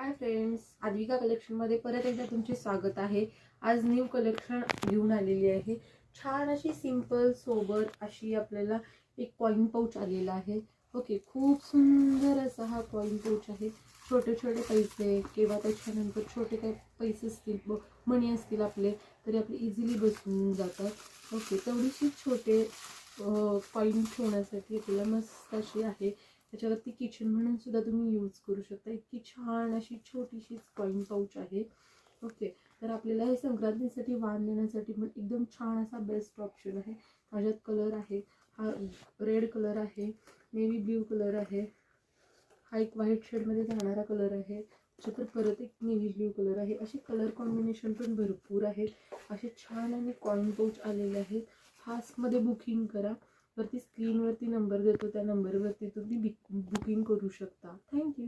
Hi friends, आद्विका कलेक्शनमध्ये परत एकदा तुमचे स्वागत आहे। आज न्यू कलेक्शन घेऊन आलेली आहे। छान अशी सिंपल सोबर अशी आपल्याला एक कॉइन पाउच आलेला आहे। ओके, खूप सुंदर असा हा कॉइन पाउच आहे। छोटे छोटे पैसे किंवा त्याच्यानंतर छोटे काही पैसे असतील, मनी असतील आपले, तरी आपले इझिली बसून जातात। ओके, तेवढीशी छोटे कॉइन ठेवण्यासाठी आपल्याला मस्त अशी आहे। त्याच्यावरती किचन म्हणून सुद्धा तुम्ही यूज करू शकता। इतकी छान अशी छोटीशी कॉइन पाउच आहे। ओके, तर आपल्याला हे संक्रांतीसाठी वाण देण्यासाठी पण एकदम छान असा बेस्ट ऑप्शन आहे। माझ्यात कलर आहे, हा रेड कलर आहे, नेव्ही ब्ल्यू कलर आहे, हा एक व्हाईट शेडमध्ये जाणारा कलर आहे, त्याच्यानंतर परत एक नेव्ही ब्ल्यू कलर आहे। असे कलर कॉम्बिनेशन पण भरपूर आहेत। असे छान आणि कॉइन पाउच आलेले आहेत। फास्टमध्ये बुकिंग करा, वरती स्क्रीनवरती नंबर देतो, त्या नंबरवरती तुम्ही बुकिंग करू शकता। थँक्यू।